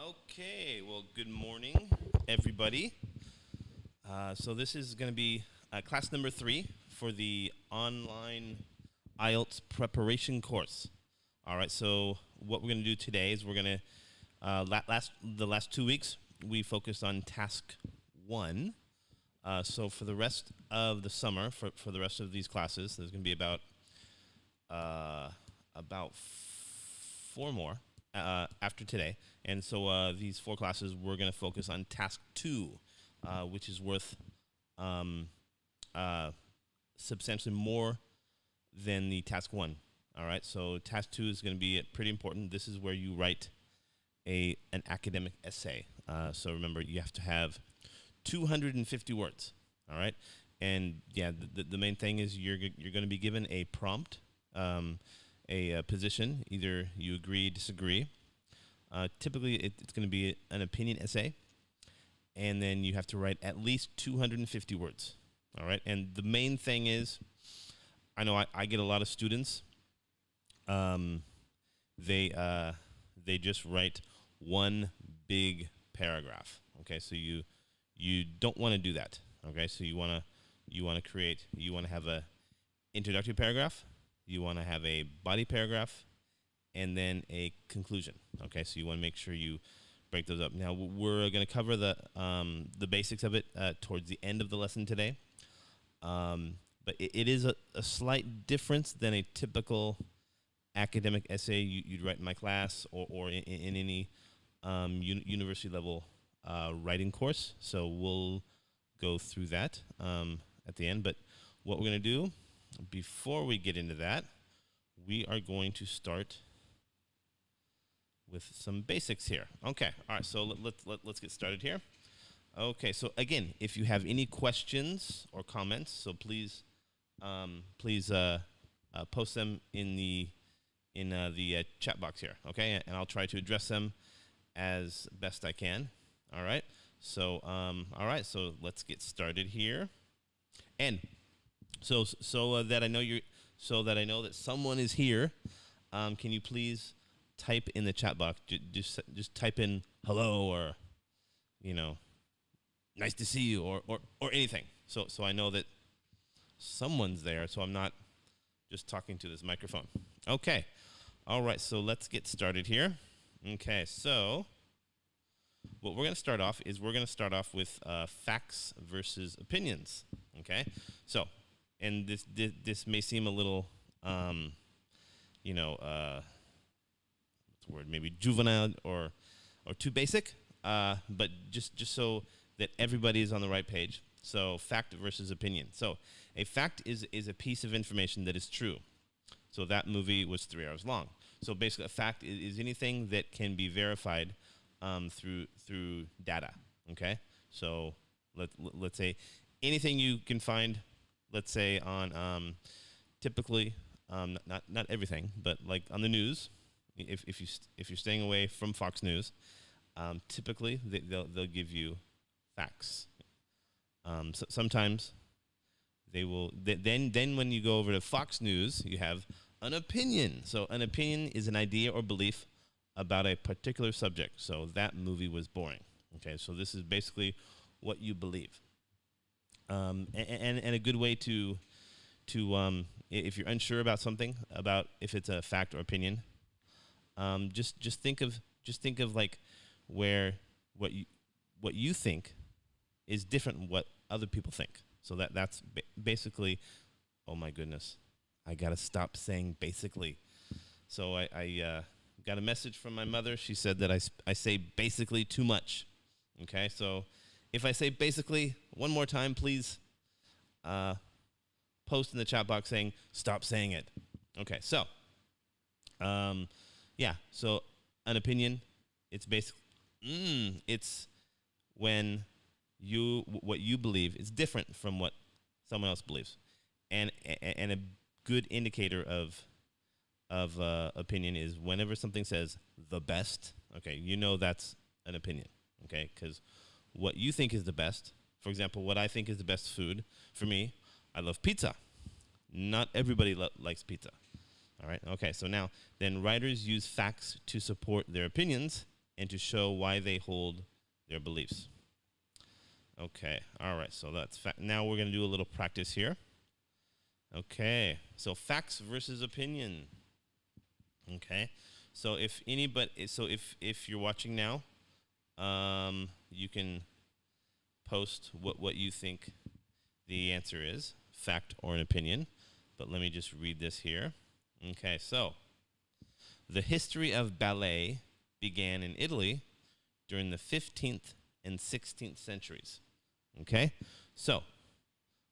Okay, well, good morning, everybody. So this is going to be class number 3 for the online IELTS preparation course. All right, so what we're going to do today is we're going to, the last 2 weeks, we focused on task 1. So for the rest of the summer, for the rest of these classes, there's going to be about 4 more after today. And so these 4 classes, we're going to focus on task 2, which is worth substantially more than the task 1. All right, so task 2 is going to be pretty important. This is where you write an academic essay. So remember, you have to have 250 words. All right, and yeah, the main thing is you're going to be given a prompt, a position. Either you agree, disagree. Typically, it's going to be an opinion essay, and then you have to write at least 250 words. All right, and the main thing is, I know I get a lot of students. They just write one big paragraph. Okay, so you don't want to do that. Okay, so you want to have a introductory paragraph. You want to have a body paragraph, and then a conclusion. Okay, so you want to make sure you break those up. Now we're going to cover the basics of it towards the end of the lesson today. But it is a slight difference than a typical academic essay you'd write in my class or in any university level writing course. So we'll go through that at the end. But what we're going to do before we get into that, we are going to start with some basics here. Okay, all right, so let's get started here. Okay, so again, if you have any questions or comments, so please post them in the chat box here, okay? And I'll try to address them as best I can. All right, so so let's get started here. And so that I know that someone is here, can you please type in the chat box? Just type in hello, or nice to see you, or anything. So I know that someone's there, so I'm not just talking to this microphone. Okay, all right. So let's get started here. Okay, so what we're going to start off with facts versus opinions. Okay, so. And this may seem a little, what's the word? Maybe juvenile or too basic. But just so that everybody is on the right page. So fact versus opinion. So a fact is a piece of information that is true. So that movie was 3 hours long. So basically, a fact is anything that can be verified through data. Okay. So let's say anything you can find. Let's say on typically not everything, but like on the news, if you're staying away from Fox News, typically they'll give you facts. So sometimes they will. Then when you go over to Fox News, you have an opinion. So an opinion is an idea or belief about a particular subject. So that movie was boring. Okay, so this is basically what you believe. And a good way to if you're unsure about something, about if it's a fact or opinion, just think of like where what you think is different from what other people think. So that's basically. Oh my goodness, I gotta stop saying basically. So I got a message from my mother. She said that I say basically too much. Okay, so if I say basically one more time, please post in the chat box saying stop saying it. Okay, so so an opinion, it's it's when what you believe is different from what someone else believes, and a good indicator of opinion is whenever something says the best. Okay, that's an opinion. Okay, because what you think is the best. For example, what I think is the best food for me, I love pizza. Not everybody likes pizza. All right. Okay. So now, then writers use facts to support their opinions and to show why they hold their beliefs. Okay, all right, so that's now we're going to do a little practice here. Okay, so facts versus opinion. Okay, so if you're watching now, you can post what you think the answer is, fact or an opinion. But let me just read this here. Okay, so the history of ballet began in Italy during the 15th and 16th centuries. Okay, so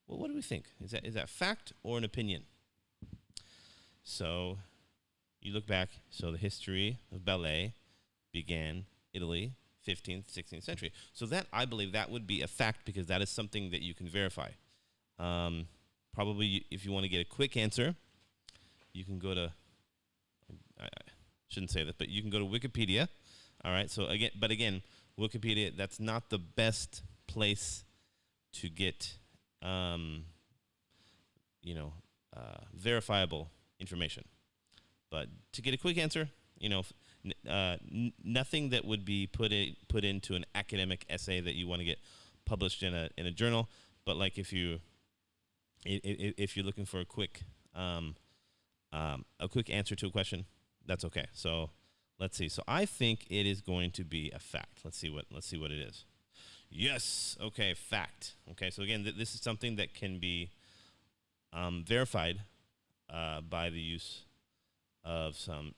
well, what do we think? Is that fact or an opinion? So you look back. So the history of ballet began Italy, 15th, 16th century. So that, I believe, that would be a fact because that is something that you can verify. Probably, if you want to get a quick answer, you can go to. I shouldn't say that, but you can go to Wikipedia. All right. So again, Wikipedia, that's not the best place to get, verifiable information. But to get a quick answer, nothing that would be put into an academic essay that you want to get published in a journal. But like if you're looking for a quick answer to a question, that's okay. So let's see. So I think it is going to be a fact. Let's see what it is. Yes. Okay. Fact. Okay. So again, this is something that can be verified by the use of some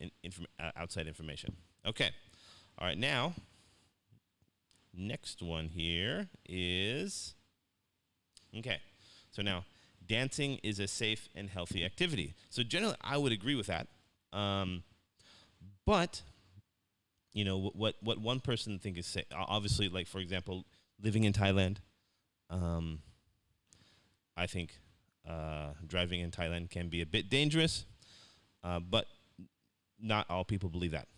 outside information. Okay. All right. Now, next one here is, okay. So now, dancing is a safe and healthy activity. So generally, I would agree with that. But, what one person think is safe, obviously, like, for example, living in Thailand, I think driving in Thailand can be a bit dangerous, but not all people believe that.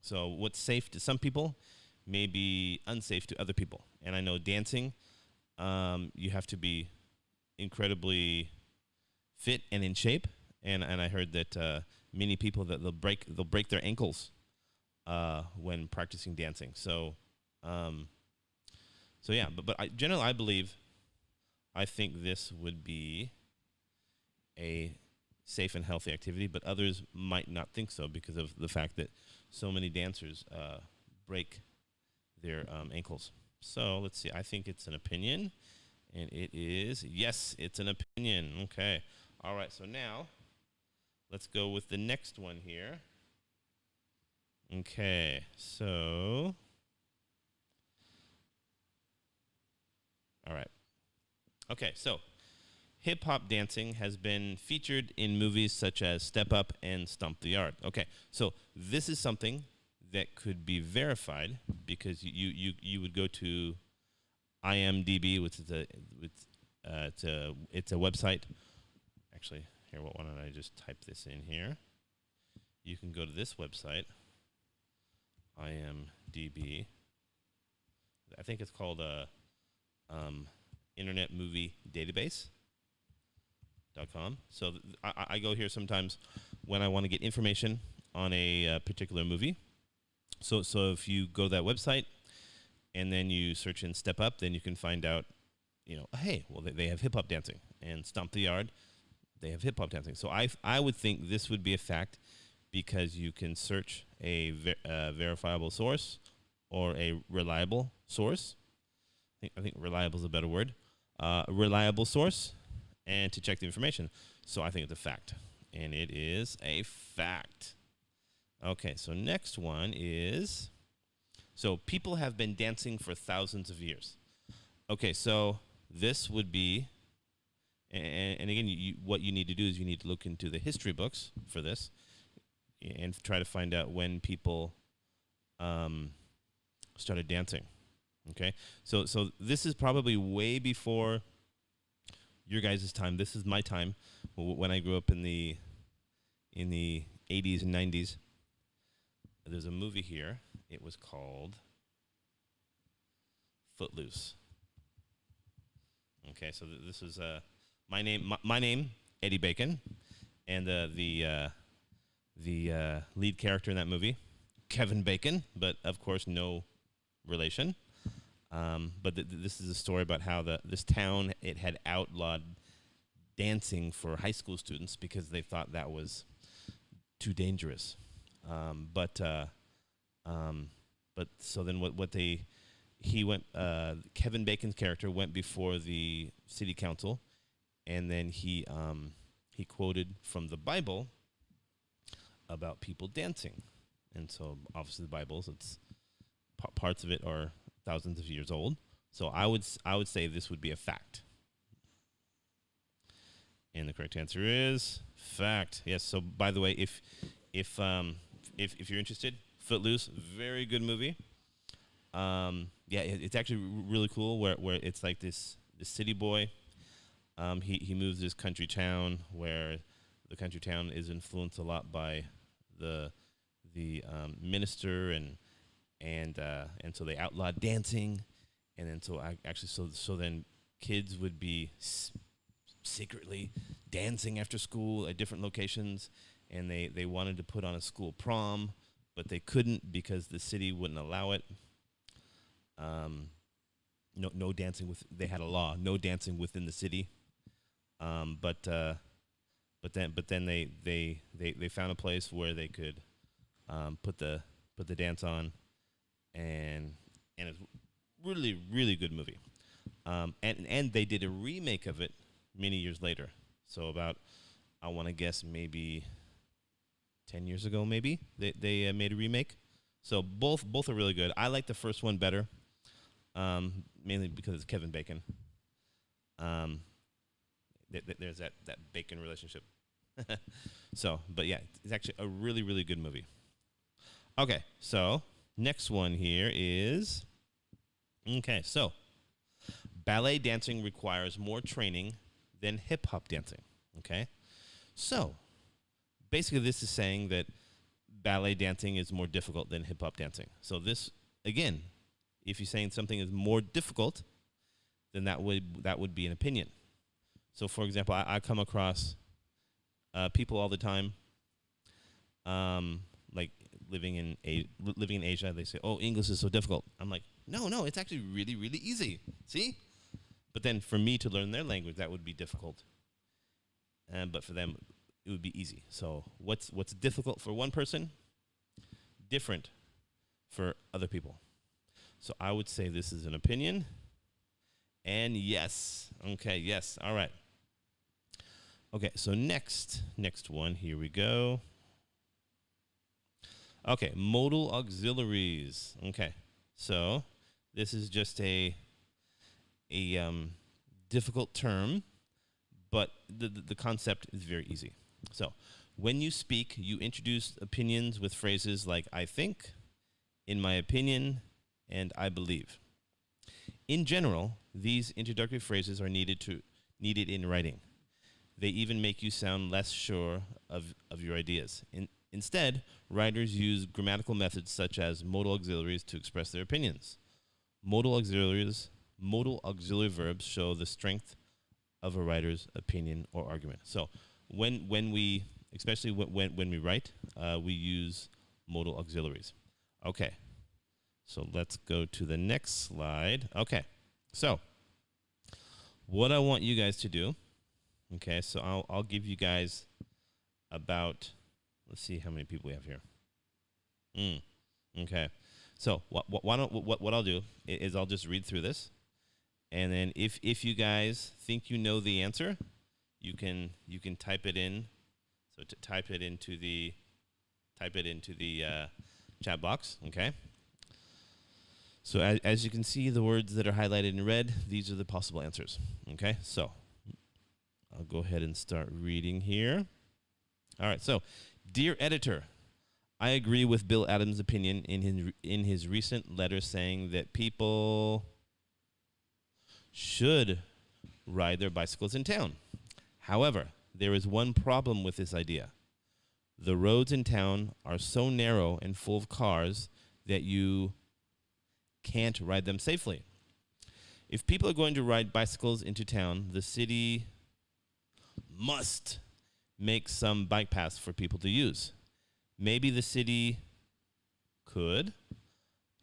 So what's safe to some people may be unsafe to other people. And I know dancing, you have to be incredibly fit and in shape. And I heard that many people that they'll break their ankles when practicing dancing. So yeah. But generally, I think this would be a safe and healthy activity, but others might not think so because of the fact that so many dancers break their ankles. So let's see. I think it's an opinion, and it is, yes, it's an opinion. Okay. All right. So now let's go with the next one here. Okay. So, all right. Okay. So, hip-hop dancing has been featured in movies such as Step Up and Stomp the Yard. Okay, so this is something that could be verified because you would go to IMDb, which is it's a website. Actually, here, why don't I just type this in here? You can go to this website, IMDb. I think it's called a Internet Movie Database. .com. So I go here sometimes when I want to get information on a particular movie. So if you go to that website and then you search in Step Up, then you can find out, hey, well, they have hip-hop dancing. And Stomp the Yard, they have hip-hop dancing. So I would think this would be a fact because you can search a verifiable source or a reliable source. I think reliable is a better word. A reliable source. And to check the information. So I think it's a fact. And it is a fact. Okay, so next one is, so people have been dancing for thousands of years. Okay, so this would be, and again, what you need to do is you need to look into the history books for this and try to find out when people started dancing. Okay, so this is probably way before your guys' time. This is my time when I grew up in the 80s and 90s. There's a movie here. It was called Footloose. Okay, so this is my name Eddie Bacon, and the lead character in that movie Kevin Bacon, but of course no relation. But this is a story about how this town, it had outlawed dancing for high school students because they thought that was too dangerous. But so then Kevin Bacon's character went before the city council, and then he quoted from the Bible about people dancing. And so obviously the Bible, it's parts of it are thousands of years old. So I would say this would be a fact. And the correct answer is fact. Yes. So by the way, if you're interested, Footloose, very good movie. It's actually really cool where it's like this city boy. He moves to this country town where the country town is influenced a lot by the minister and so they outlawed dancing, and then so then kids would be secretly dancing after school at different locations, and they wanted to put on a school prom, but they couldn't because the city wouldn't allow it. No dancing they had a law, no dancing within the city. But then they found a place where they could put the dance on, and it's really, really good movie. And they did a remake of it many years later. So about, I want to guess maybe 10 years ago, maybe they made a remake. So both are really good. I like the first one better, mainly because it's Kevin Bacon. There's that Bacon relationship. So, but yeah, it's actually a really, really good movie. Okay, so next one here is, okay, so ballet dancing requires more training than hip-hop dancing, okay? So basically this is saying that ballet dancing is more difficult than hip-hop dancing. So this, again, if you're saying something is more difficult, then that would be an opinion. So for example, I come across people all the time, like living in Asia. They say, "Oh, English is so difficult." I'm like, no, it's actually really, really easy. See? But then for me to learn their language, that would be difficult. But for them, it would be easy. So what's difficult for one person, different for other people. So I would say this is an opinion. And yes. Okay, yes. All right. Okay, so next one, here we go. Okay, modal auxiliaries. Okay, so this is just a difficult term, but the concept is very easy. So when you speak, you introduce opinions with phrases like "I think," "in my opinion," and "I believe." In general, these introductory phrases are needed in writing. They even make you sound less sure of your ideas. Instead, writers use grammatical methods such as modal auxiliaries to express their opinions. Modal auxiliary verbs show the strength of a writer's opinion or argument. So when we write, we use modal auxiliaries. Okay, so let's go to the next slide. Okay, so what I want you guys to do, okay, so I'll give you guys about, let's see how many people we have here. Okay, so what I'll do is I'll just read through this, and then if you guys think you know the answer, you can type it in. So to type it into the chat box. Okay. So as you can see, the words that are highlighted in red, these are the possible answers. Okay, so I'll go ahead and start reading here. All right, so dear editor, I agree with Bill Adams' opinion in his recent letter saying that people should ride their bicycles in town. However, there is one problem with this idea. The roads in town are so narrow and full of cars that you can't ride them safely. If people are going to ride bicycles into town, the city must make some bike paths for people to use. Maybe the city could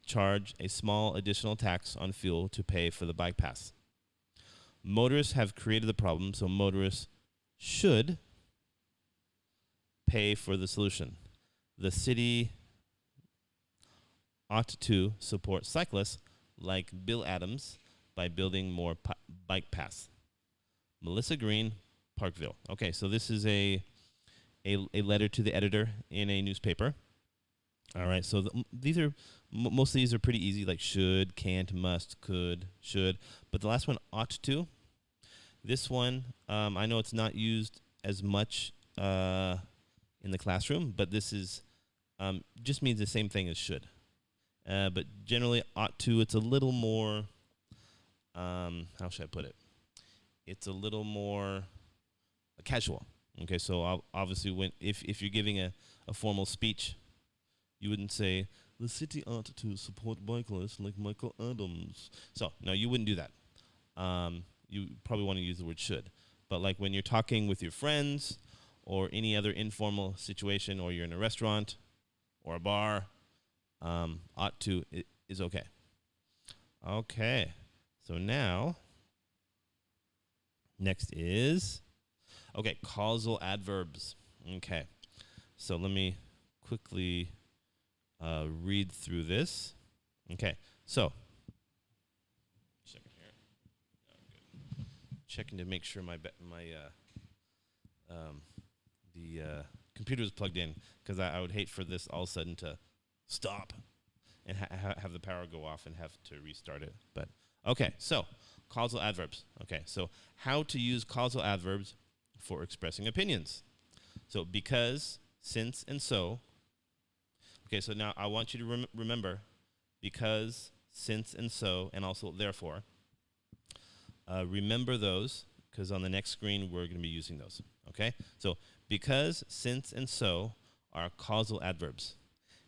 charge a small additional tax on fuel to pay for the bike pass. Motorists have created the problem, so motorists should pay for the solution. The city ought to support cyclists like Bill Adams by building more bike paths. Melissa Green, Parkville. Okay, so this is a letter to the editor in a newspaper. All right, so these are most of these are pretty easy, like should, can't, must, could, should. But the last one, ought to. This one, I know it's not used as much in the classroom, but this is just means the same thing as should. But generally, ought to, it's a little more, how should I put it? It's a little more casual. Okay, so obviously, if you're giving a formal speech, you wouldn't say, the city ought to support bicyclists like Michael Adams. So, no, you wouldn't do that. You probably want to use the word should. But like when you're talking with your friends or any other informal situation, or you're in a restaurant or a bar, ought to is okay. Okay, so now, next is, causal adverbs. Okay, so let me quickly read through this. Okay, so second here. Good. Checking to make sure the computer is plugged in, because I would hate for this all of a sudden to stop and have the power go off and have to restart it. But okay, so causal adverbs. Okay, so how to use causal adverbs for expressing opinions. So because, since, and so. Okay, so now I want you to remember because, since, and so, and also therefore. Remember those, because on the next screen we're going to be using those. Okay, so because, since, and so are causal adverbs.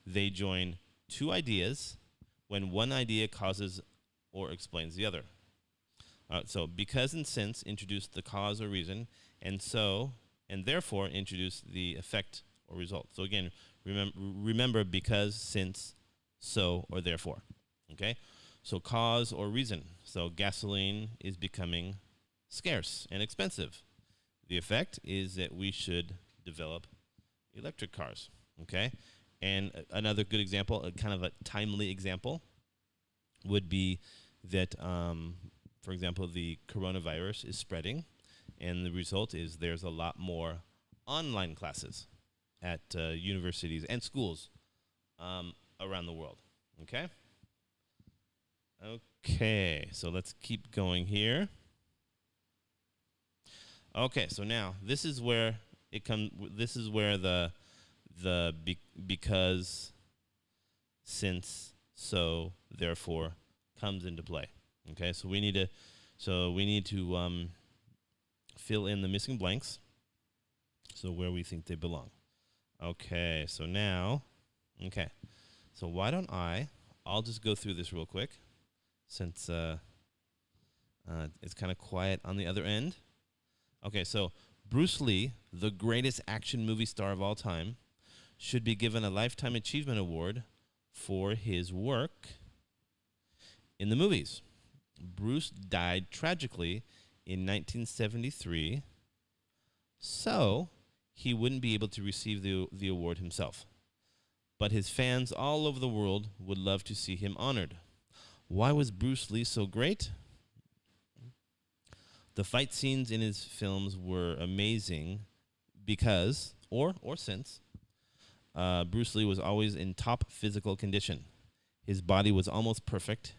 They join two ideas when one idea causes or explains the other. So because and since introduce the cause or reason, and so and therefore introduce the effect or result. So again, remember because, since, so, or therefore. Okay? So cause or reason. So gasoline is becoming scarce and expensive. The effect is that we should develop electric cars. Okay? And another good example, a kind of a timely example, would be that, for example, the coronavirus is spreading, and the result is there's a lot more online classes at universities and schools around the world. Okay? Okay, so let's keep going here. Okay, so now this is where it comes. This is where the because, since, so, therefore comes into play. Okay, so we need to fill in the missing blanks. So where we think they belong. Okay, so now, so why don't I'll just go through this real quick, since it's kind of quiet on the other end. Okay, so Bruce Lee, the greatest action movie star of all time, should be given a Lifetime Achievement Award for his work in the movies. Bruce died tragically in 1973, so he wouldn't be able to receive the award himself. But his fans all over the world would love to see him honored. Why was Bruce Lee so great? The fight scenes in his films were amazing because, or since, Bruce Lee was always in top physical condition. His body was almost perfect.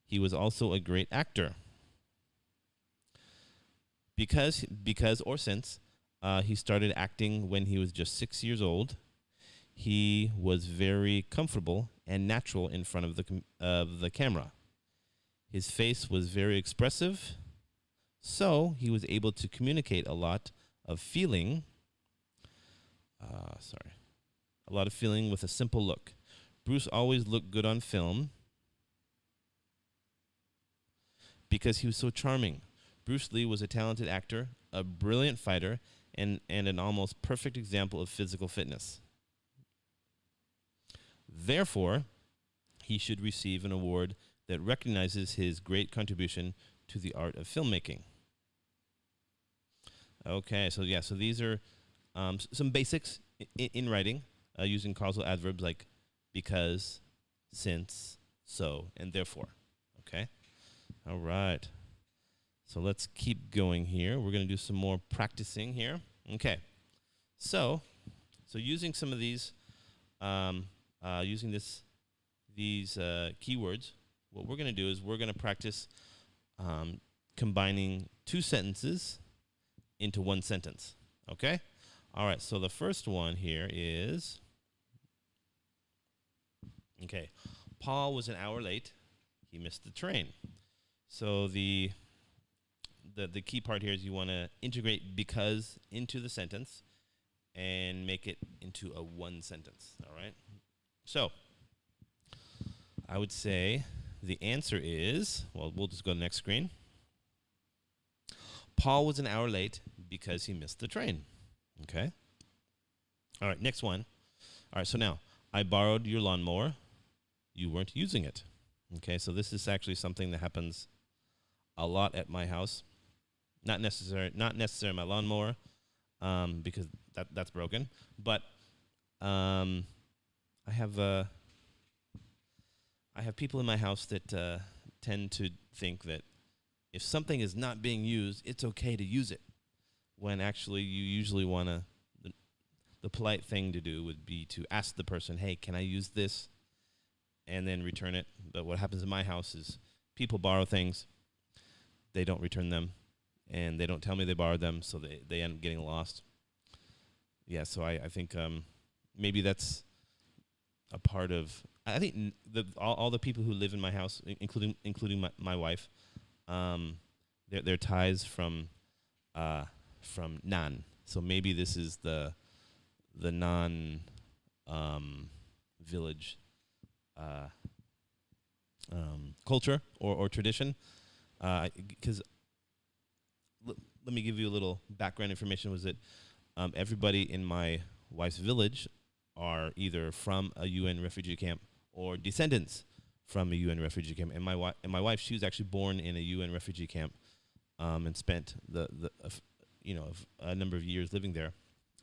He was also a great actor. Because or since he started acting when he was just 6 years old, he was very comfortable and natural in front of the camera. His face was very expressive, so he was able to communicate a lot of feeling. A lot of feeling with a simple look. Bruce always looked good on film because he was so charming. Bruce Lee was a talented actor, a brilliant fighter, and an almost perfect example of physical fitness. Therefore, he should receive an award that recognizes his great contribution to the art of filmmaking. Okay, so yeah, so these are some basics in writing using causal adverbs like because, since, so, and therefore. Okay? All right. So let's keep going here. We're going to do some more practicing here. Okay. So using some of these, using these keywords, what we're going to do is we're going to practice combining two sentences into one sentence. Okay? All right. So the first one here is, okay, Paul was an hour late. He missed the train. So the key part here is you want to integrate because into the sentence and make it into a one sentence. All right? So I would say the answer is, well, we'll just go to the next screen. Paul was an hour late because he missed the train. Okay? All right, next one. All right, so now, I borrowed your lawnmower. You weren't using it. Okay, so this is actually something that happens a lot at my house. Not necessarily my lawnmower, because that's broken. But I have people in my house that tend to think that if something is not being used, it's okay to use it. When actually you usually want to, the polite thing to do would be to ask the person, hey, can I use this? And then return it. But what happens in my house is people borrow things, they don't return them, and they don't tell me they borrowed them, so they end up getting lost. Yeah, so I think maybe that's a part of, I think all the people who live in my house, including my wife, their ties from Nan. So maybe this is the non village culture or tradition. Because let me give you a little background information. Was that everybody in my wife's village are either from a UN refugee camp or descendants from a UN refugee camp. And my wife, she was actually born in a UN refugee camp and spent a number of years living there.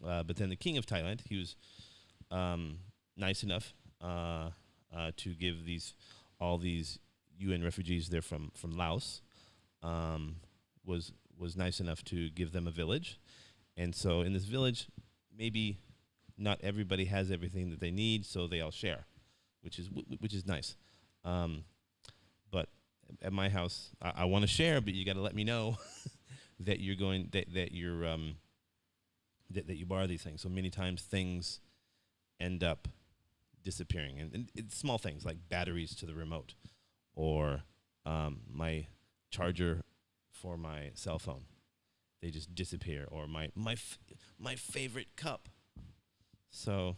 But then the king of Thailand, he was nice enough to give all these UN refugees there from Laos, was nice enough to give them a village. And so in this village, maybe not everybody has everything that they need, so they all share, which is nice. But at my house, I want to share, but you got to let me know that you're going that you borrow these things. So many times things end up disappearing, and it's small things like batteries to the remote, or my charger for my cell phone. They just disappear, or my favorite cup. So,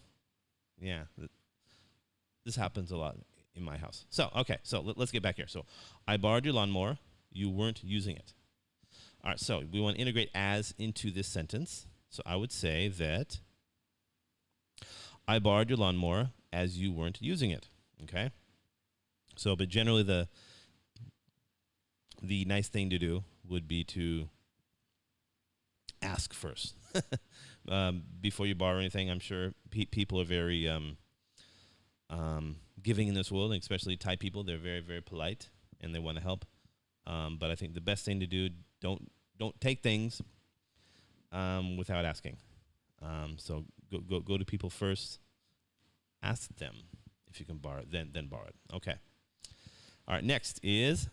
yeah, this happens a lot in my house. So, okay, so let's get back here. So, I borrowed your lawnmower. You weren't using it. All right, so we want to integrate as into this sentence. So I would say that I borrowed your lawnmower as you weren't using it. Okay? So, but generally the nice thing to do would be to ask first. Before you borrow anything, I'm sure people are very giving in this world, and especially Thai people. They're very, very polite, and they want to help. But I think the best thing to do, don't take things without asking. So go to people first. Ask them if you can borrow it, then borrow it. Okay. All right, next is,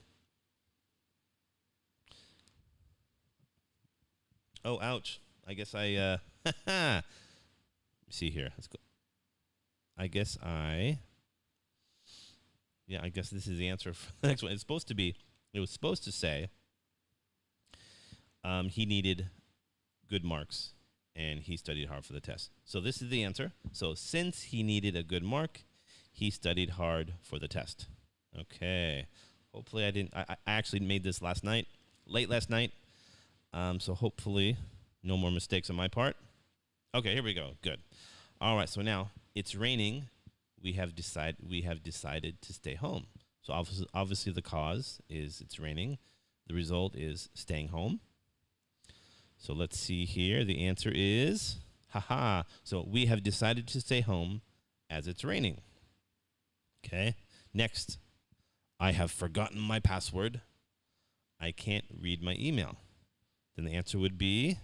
oh, ouch. I guess I, see here. Let's go. I guess this is the answer for the next one. It was supposed to say, he needed good marks and he studied hard for the test. So this is the answer. So since he needed a good mark, he studied hard for the test. Okay. Hopefully I actually made this late last night. So hopefully no more mistakes on my part. Okay, here we go. Good. All right, so now it's raining. we have decided to stay home. So obviously the cause is it's raining. The result is staying home. So let's see here. The answer is, haha. So we have decided to stay home as it's raining. Okay. Next, I have forgotten my password. I can't read my email. Then the answer would be,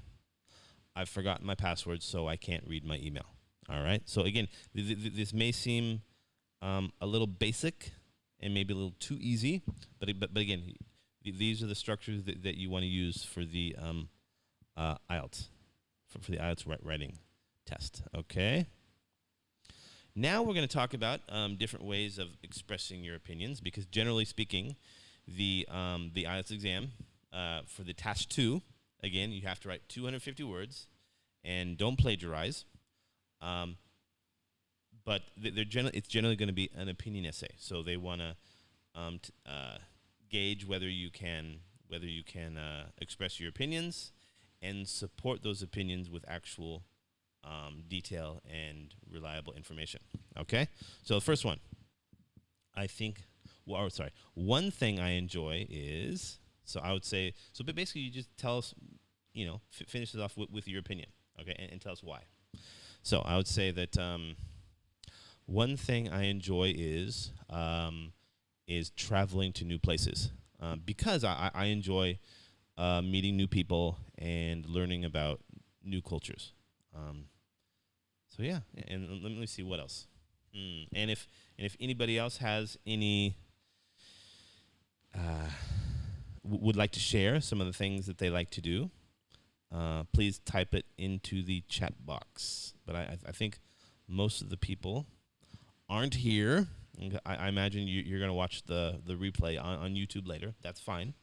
I've forgotten my password, so I can't read my email. All right. So again, this may seem a little basic and maybe a little too easy, but again, these are the structures that you want to use for the IELTS, for the IELTS writing test. Okay. Now we're going to talk about different ways of expressing your opinions, because generally speaking, the IELTS exam for the task 2, again, you have to write 250 words, and don't plagiarize. But it's generally going to be an opinion essay, so they want to gauge whether you can express your opinions and support those opinions with actual detail and reliable information. Okay, so the first one, one thing I enjoy is, so I would say, so but basically you just tell us, finish it off with your opinion, okay, and tell us why. So I would say that one thing I enjoy is traveling to new places, because I enjoy meeting new people and learning about new cultures. So yeah, and let me see what else. And if anybody else has any would like to share some of the things that they like to do, please type it into the chat box. But I think most of the people aren't here. I imagine you're going to watch the replay on YouTube later. That's fine.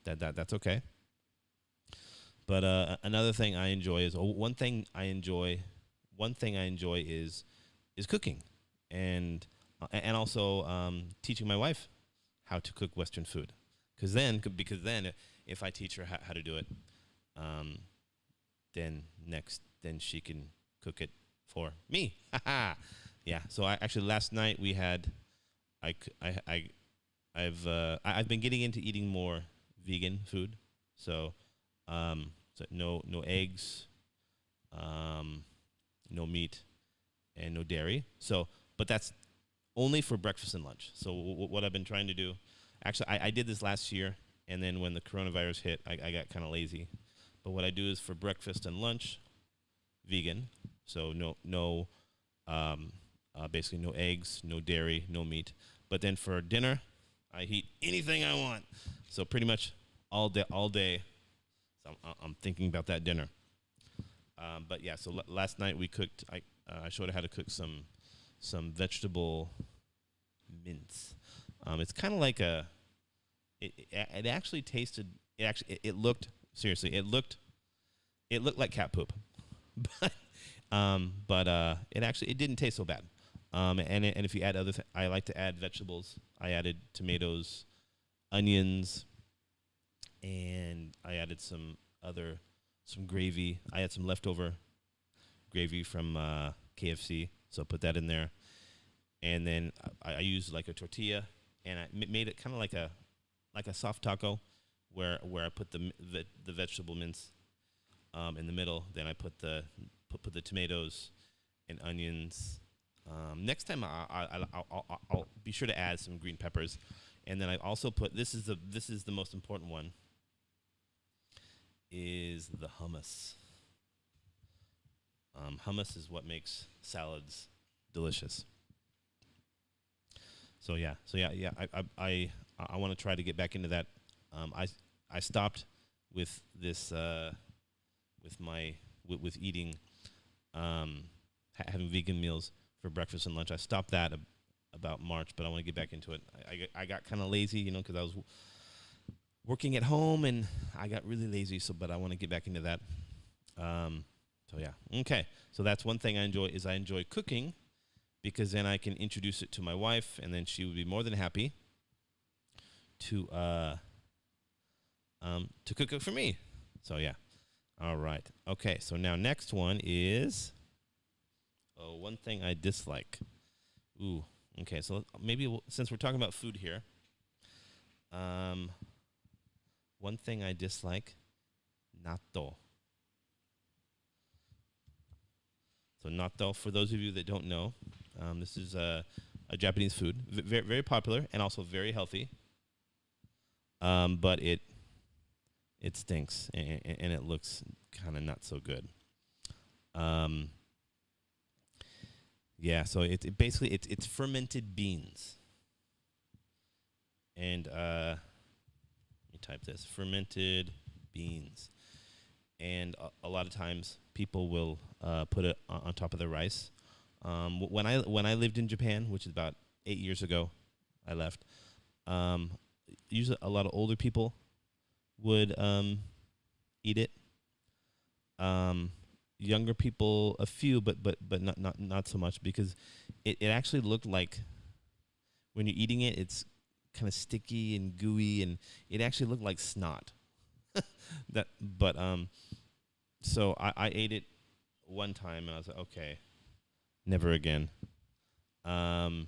That's okay. But another thing I enjoy is one thing I enjoy is cooking, and also teaching my wife how to cook Western food. Because then if I teach her how to do it, then she can cook it for me. Yeah. So last night we had, I've been getting into eating more vegan food. So no eggs, no meat, and no dairy. So, but that's only for breakfast and lunch. So what I've been trying to do, actually, I did this last year, and then when the coronavirus hit, I got kind of lazy. But what I do is for breakfast and lunch, vegan. So basically no eggs, no dairy, no meat. But then for dinner, I eat anything I want. So pretty much all day. So I'm thinking about that dinner. But yeah, so last night we cooked. I showed her how to cook some vegetable mince. It's kind of like it actually tasted. It looked like cat poop, but it didn't taste so bad. And if you add I like to add vegetables. I added tomatoes, onions, and I added some gravy. I had some leftover gravy from KFC, so I put that in there. And then I used like a tortilla, and I made it kind of like a soft taco, where I put the vegetable mince in the middle. Then I put the tomatoes and onions. Next time I'll be sure to add some green peppers, and then I also put this is the most important one, is the hummus. Hummus is what makes salads delicious. So yeah. I want to try to get back into that. I stopped with this with eating having vegan meals for breakfast and lunch. I stopped that about March, but I want to get back into it. I got kind of lazy, because I was working at home and I got really lazy. But I want to get back into that. So yeah, okay. So that's one thing I enjoy cooking, because then I can introduce it to my wife, and then she would be more than happy to cook it for me. So yeah, all right. Okay, so now next one is one thing I dislike. Ooh, Okay, so maybe since we're talking about food here, one thing I dislike, natto. So natto, for those of you that don't know, this is a Japanese food, very very popular and also very healthy. But it stinks and it looks kind of not so good. Um, yeah, so it basically it's fermented beans, and let me type this: fermented beans, and a lot of times people will put it on top of the rice. When I lived in Japan, which is about 8 years ago, I left. Um, Usually, a lot of older people would eat it. Um, Younger people, a few, but not so much because it actually looked like when you're eating it, it's kind of sticky and gooey, and it actually looked like snot. But so I ate it one time, and I was like, okay, never again. Um,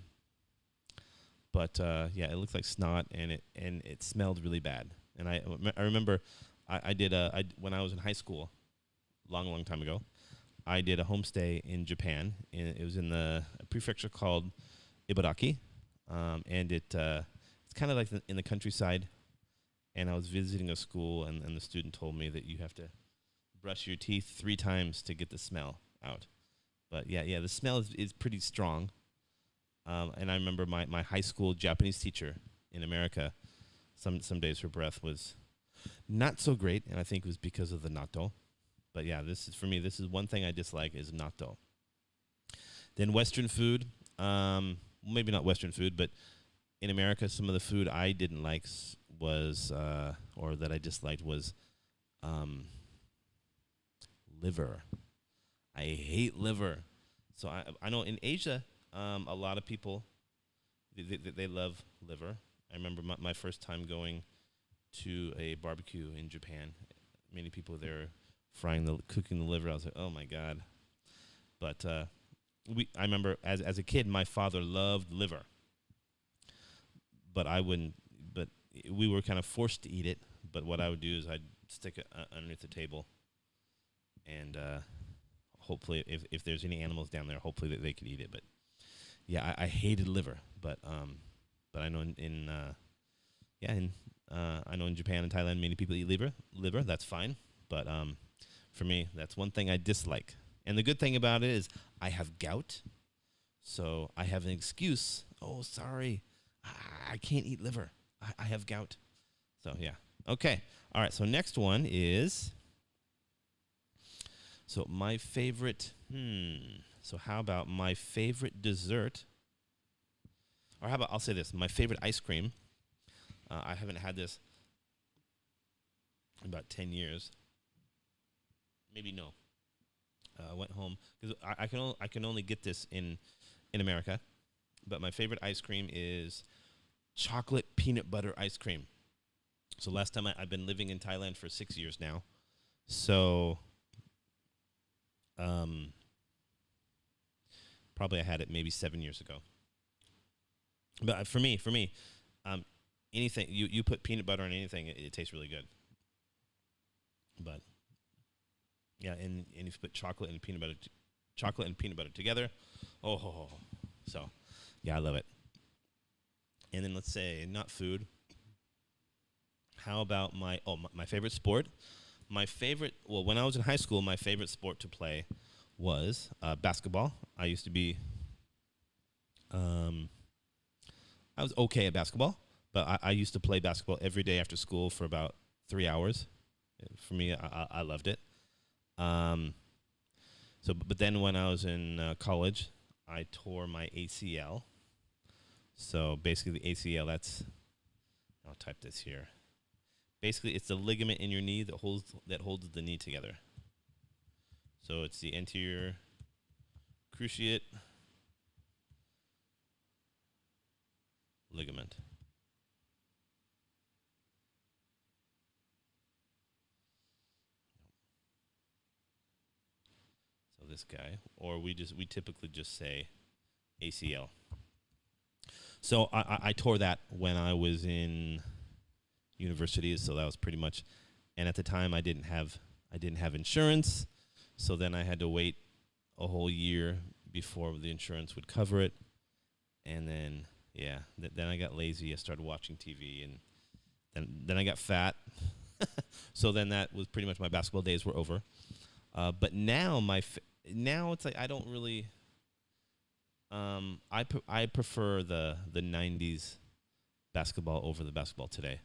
but yeah, it looked like snot, and it smelled really bad. And I remember I did when I was in high school, long time ago. I did a homestay in Japan, and it was in a prefecture called Ibaraki, and it's kind of like in the countryside. And I was visiting a school, and the student told me that you have to brush your teeth 3 times to get the smell out. But yeah, the smell is pretty strong. And I remember my high school Japanese teacher in America. Some days her breath was not so great, and I think it was because of the natto. But yeah, this is for me. This is one thing I dislike is natto. Then Western food, maybe not Western food, but in America, some of the food I didn't like was, or that I disliked was, liver. I hate liver. So I know in Asia, a lot of people they love liver. I remember my first time going to a barbecue in Japan. Many people there cooking the liver. I was like, oh my god. But I remember as a kid, my father loved liver, but I wouldn't. But we were kind of forced to eat it. But what I would do is I'd stick it underneath the table, and hopefully, if there's any animals down there, hopefully they could eat it. But yeah, I hated liver. But I know I know in Japan and Thailand, many people eat liver. Liver, that's fine. But for me, that's one thing I dislike. And the good thing about it is I have gout, so I have an excuse. Oh, sorry, I can't eat liver. I have gout. So yeah. Okay. All right. So next one is. So my favorite. So how about my favorite dessert? Or how about I'll say this: my favorite ice cream. I haven't had this in about 10 years. Maybe no. I went home because I can only get this in America. But my favorite ice cream is chocolate peanut butter ice cream. So last time I've been living in Thailand for 6 years now. So probably I had it maybe 7 years ago. But for me, anything you put peanut butter on anything, it tastes really good. But yeah, and if you put chocolate and peanut butter together, oh, so yeah, I love it. And then let's say not food. How about my favorite sport? When I was in high school, my favorite sport to play was basketball. I used to be, I was okay at basketball, but I used to play basketball every day after school for about 3 hours. For me, I loved it. But then when I was in college, I tore my ACL. So basically, the ACL, I'll type this here. Basically, it's the ligament in your knee that holds the knee together. So it's the anterior cruciate ligament. So this guy, or we typically just say ACL. So I tore that when I was in university. So that was pretty much. And at the time, I didn't have insurance. So then I had to wait a whole year before the insurance would cover it. And then then I got lazy. I started watching TV, and then I got fat. So then that was pretty much my basketball days were over. But now now it's like I don't really. I prefer the '90s basketball over the basketball today.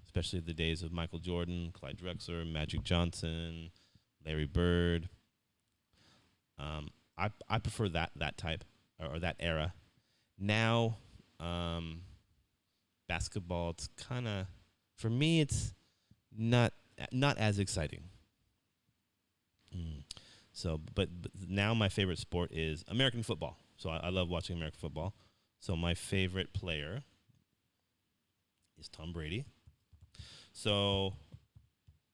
Especially the days of Michael Jordan, Clyde Drexler, Magic Johnson, Larry Bird. I prefer that type or that era. Now, basketball, it's kind of, for me, it's not as exciting. So, but now my favorite sport is American football. So I love watching American football. So my favorite player is Tom Brady. So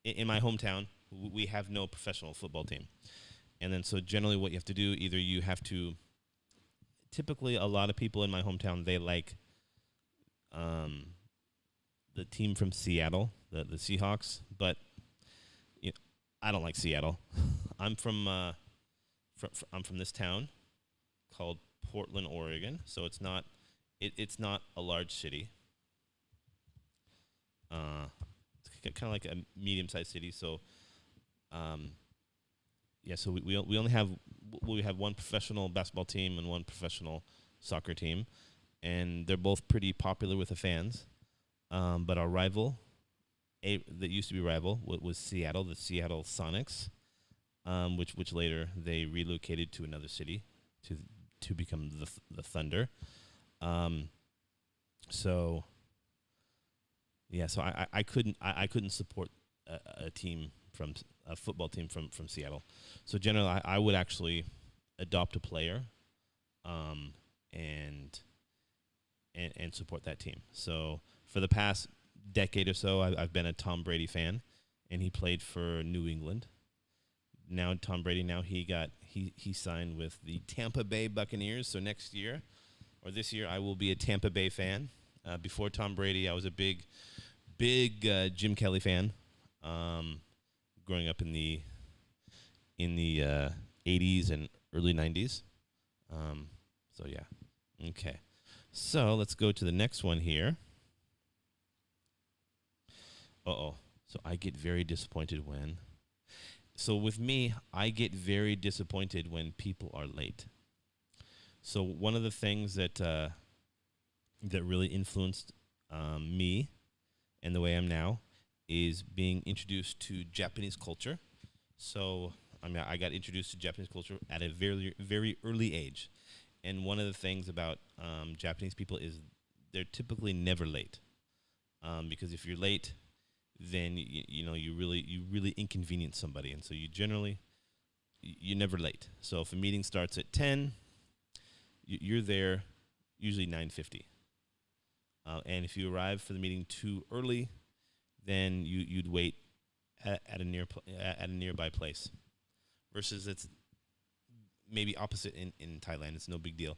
in my hometown, we have no professional football team. And then so generally what you have to do, either you have to, typically a lot of people in my hometown, they like the team from Seattle, the Seahawks, but I don't like Seattle. I'm from this town called Portland, Oregon. So it's not a large city. It's kind of like a medium-sized city. So, so we only have one professional basketball team and one professional soccer team, and they're both pretty popular with the fans. But our rival, that used to be rival, was Seattle, the Seattle Sonics, which later they relocated to another city to become the Thunder. So I couldn't support a football team from Seattle. So generally, I would actually adopt a player, and support that team. So for the past decade or so, I've been a Tom Brady fan, and he played for New England. Now Tom Brady, he signed with the Tampa Bay Buccaneers. So next year or this year, I will be a Tampa Bay fan. Before Tom Brady, I was a big Jim Kelly fan. Growing up in the 80s and early 90s. Okay. So let's go to the next one here. So I get very disappointed when. So with me, I get very disappointed when people are late. So one of the things that really influenced me and the way I'm now is being introduced to Japanese culture. So I got introduced to Japanese culture at a very, very early age. And one of the things about Japanese people is they're typically never late. Because if you're late, then you really inconvenience somebody, and so you're never late. So if a meeting starts at 10, you're there usually 9:50. And if you arrive for the meeting too early, then you'd wait at a nearby place. Versus it's maybe opposite in Thailand. It's no big deal.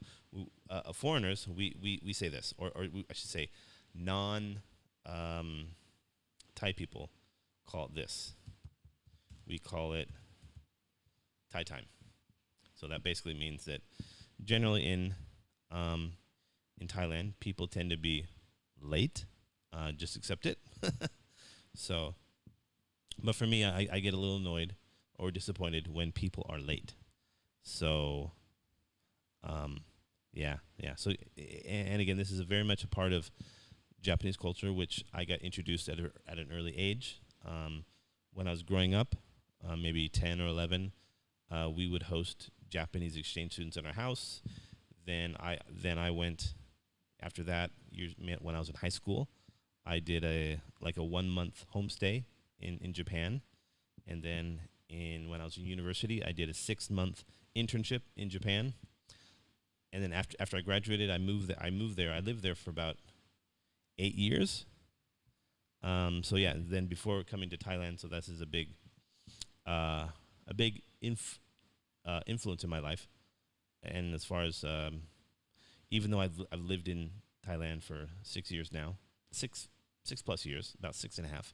Foreigners, we say this, or I should say, Thai people call it this. We call it Thai time. So that basically means that generally in Thailand, people tend to be late. Just accept it. So, but for me, I get a little annoyed or disappointed when people are late. So, So, and again, this is very much a part of Japanese culture, which I got introduced at an early age. When I was growing up, maybe 10 or 11, we would host Japanese exchange students in our house. Then I went, after that, when I was in high school, I did a 1 month homestay in Japan. And then when I was in university, I did a 6 month internship in Japan. And then after I graduated, I moved there. I lived there for about 8 years. Then before coming to Thailand, so this is a big influence in my life. And as far as even though I've lived in Thailand for 6 years now, six plus years, about 6.5.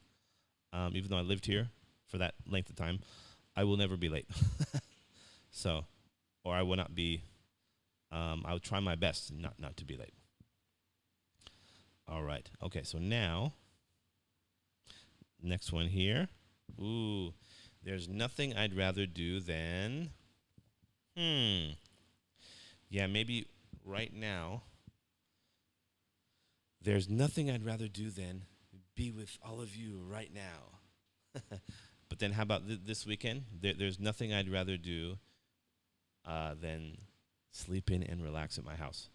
Even though I lived here for that length of time, I will never be late. So, or I will not be. I would try my best not to be late. All right. Okay. So now, next one here. Ooh, there's nothing I'd rather do than. Yeah, maybe right now. There's nothing I'd rather do than be with all of you right now. But then how about this weekend? There's nothing I'd rather do than sleep in and relax at my house.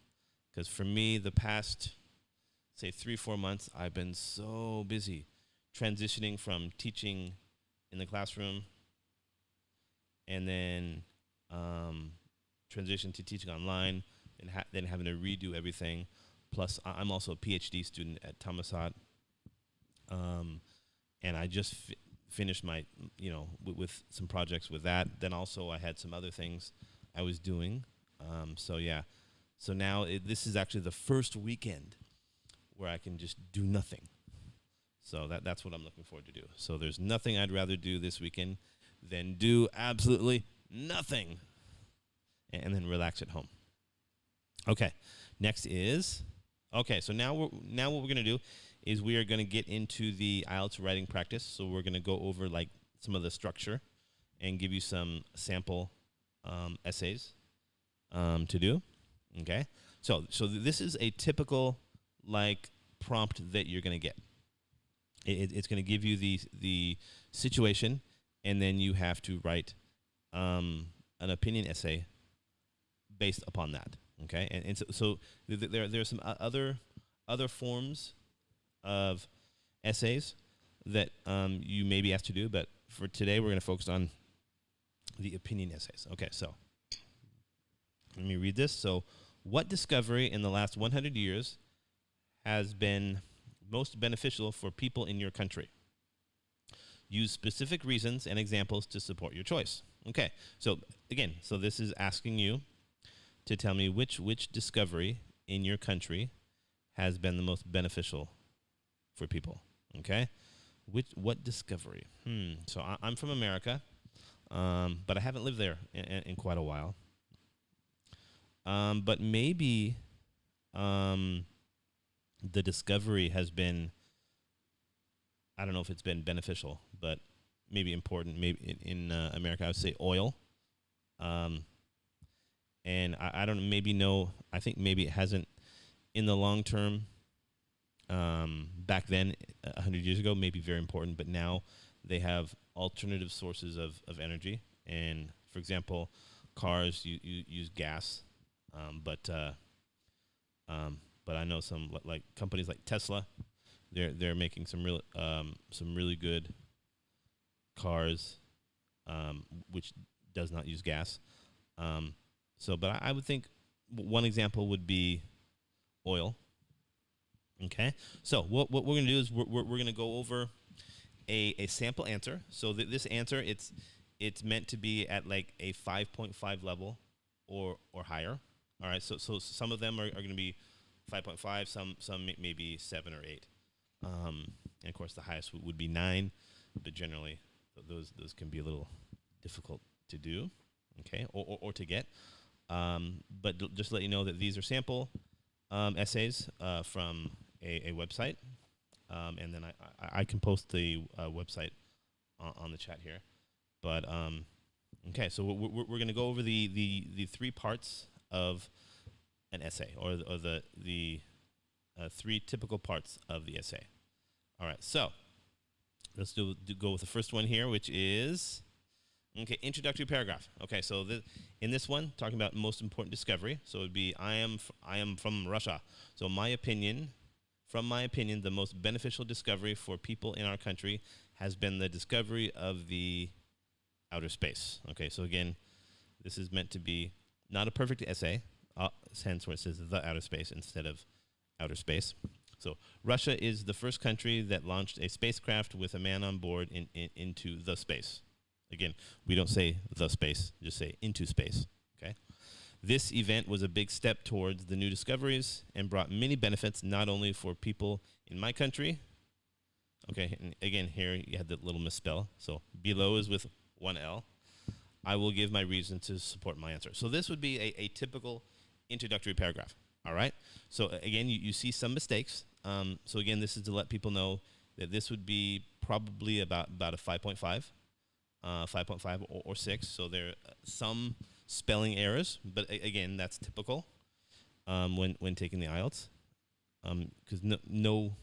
Because for me, the past, say, 3-4 months, I've been so busy transitioning from teaching in the classroom and then transition to teaching online and then having to redo everything. Plus, I'm also a PhD student at Thammasat. And I just finished my, with some projects with that. Then also I had some other things I was doing. So yeah. So now this is actually the first weekend where I can just do nothing. So that's what I'm looking forward to do. So there's nothing I'd rather do this weekend than do absolutely nothing and then relax at home. Okay. Next is, so now what we're going to do is we are going to get into the IELTS writing practice. So we're going to go over like some of the structure and give you some sample essays to do. Okay. So this is a typical like prompt that you're going to get. It's going to give you the situation, and then you have to write an opinion essay based upon that. Okay. And so there are some other forms of essays that you may be asked to do, but for today we're going to focus on the opinion essays. Okay, so let me read this. So, what discovery in the last 100 years has been most beneficial for people in your country? Use specific reasons and examples to support your choice. Okay, so again, this is asking you to tell me which discovery in your country has been the most beneficial for people. Okay, what discovery? So I'm from America, but I haven't lived there in quite a while. But maybe the discovery has been, I don't know if it's been beneficial, but maybe important. Maybe in America, I would say oil. And I don't maybe know. I think maybe it hasn't in the long term. Back then, 100 years ago, maybe very important, but now they have alternative sources of energy. And for example, cars you use gas, but I know some like companies like Tesla, they're making some really good cars, which does not use gas. But I would think one example would be oil. Okay, so what we're going to do is we're going to go over a sample answer. So this answer, it's meant to be at like a 5.5 level or higher. All right, so some of them are going to be 5.5, some maybe 7 or 8. And of course the highest would be 9, but generally those can be a little difficult to do, okay, or to get. But just to let you know that these are sample essays from a website, and then I can post the website on the chat here. But okay, so we're going to go over the 3 parts of an essay, or the 3 typical parts of the essay. All right, so let's go with the first one here, which is introductory paragraph. Okay, so in this one, talking about most important discovery. So it would be I am from Russia. So from my opinion, the most beneficial discovery for people in our country has been the discovery of the outer space. Okay, so again, this is meant to be not a perfect essay, hence where it says the outer space instead of outer space. So Russia is the first country that launched a spacecraft with a man on board into the space. Again, we don't say the space, just say into space. Okay. This event was a big step towards the new discoveries and brought many benefits, not only for people in my country. Okay, and again, here you had the little misspell. So below is with one L. I will give my reason to support my answer. So this would be a typical introductory paragraph. All right. So again, you see some mistakes. So again, this is to let people know that this would be probably about a 5.5, 5.5 or 6. So there are some spelling errors, but again, that's typical when taking the IELTS, because no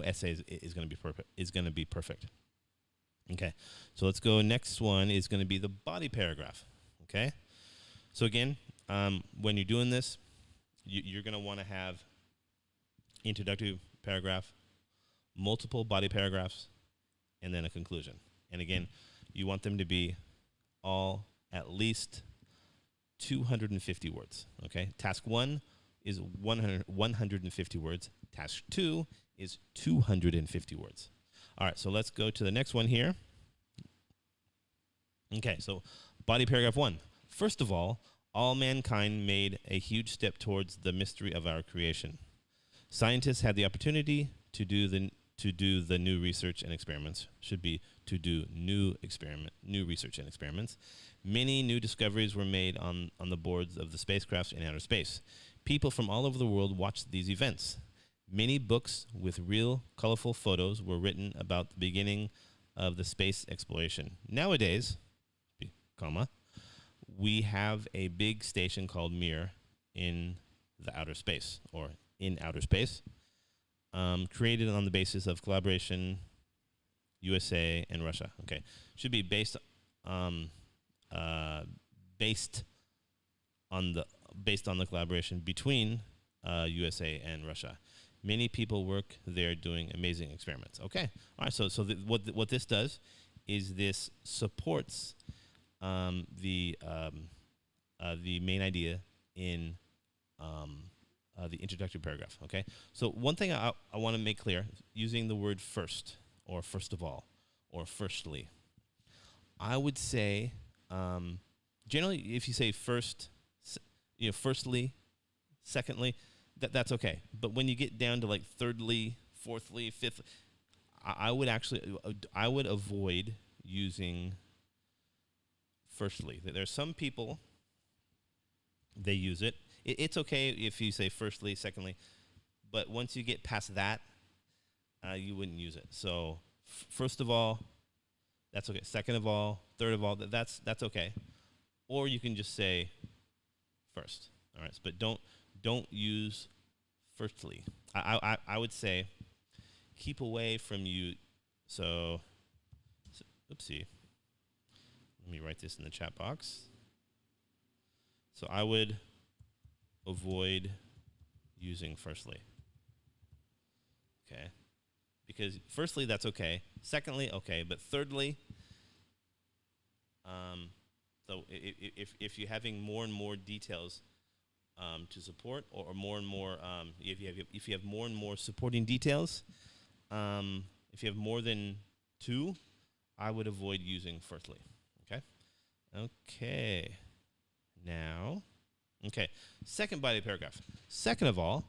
essay is going to be perfect. Okay, so let's go. Next one is going to be the body paragraph. Okay, so again, when you're doing this, you're going to want to have introductory paragraph, multiple body paragraphs, and then a conclusion. And again, you want them to be all at least 250 words. Okay, task 1 is 150 words. Task 2 is 250 words. All right, so let's go to the next one here. Okay, so body paragraph 1. First of all mankind made a huge step towards the mystery of our creation. Scientists had the opportunity to do the new research and experiments. Should be to do new research and experiments. Many new discoveries were made on the boards of the spacecrafts in outer space. People from all over the world watched these events. Many books with real, colorful photos were written about the beginning of the space exploration. Nowadays, we have a big station called Mir in the outer space, or in outer space, created on the basis of collaboration, USA and Russia. Okay, should be based on the collaboration between USA and Russia. Many people work there doing amazing experiments. Okay, all right. So what this does is this supports the main idea in the introductory paragraph. Okay, so one thing I want to make clear, using the word first, or first of all, or firstly, I would say generally if you say first, firstly, secondly, that's okay. But when you get down to like thirdly, fourthly, fifth, I would avoid using firstly. There are some people, they use it. It's okay if you say firstly, secondly, but once you get past that, you wouldn't use it. So first of all, that's okay. Second of all, third of all, that's okay. Or you can just say first. All right, but don't use firstly. I would say keep away from you. So oopsie. Let me write this in the chat box. So I would avoid using firstly. Okay. Because firstly, that's okay. Secondly, okay. But thirdly, so if you're having more and more details to support, or more and more, if you have more and more supporting details, if you have more than 2, I would avoid using firstly. Okay. Okay. Now, okay. Second body paragraph. Second of all,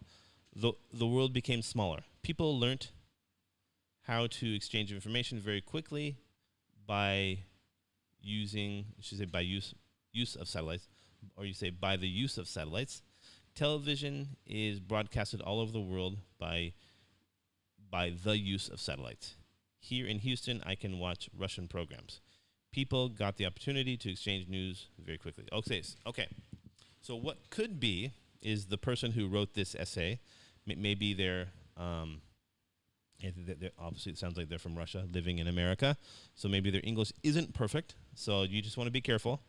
the world became smaller. People learned how to exchange information very quickly by using, by use of satellites, or you say by the use of satellites. Television is broadcasted all over the world by the use of satellites. Here in Houston, I can watch Russian programs. People got the opportunity to exchange news very quickly. Okay. So what could be is the person who wrote this essay, maybe they're obviously it sounds like they're from Russia, living in America. So maybe their English isn't perfect. So you just want to be careful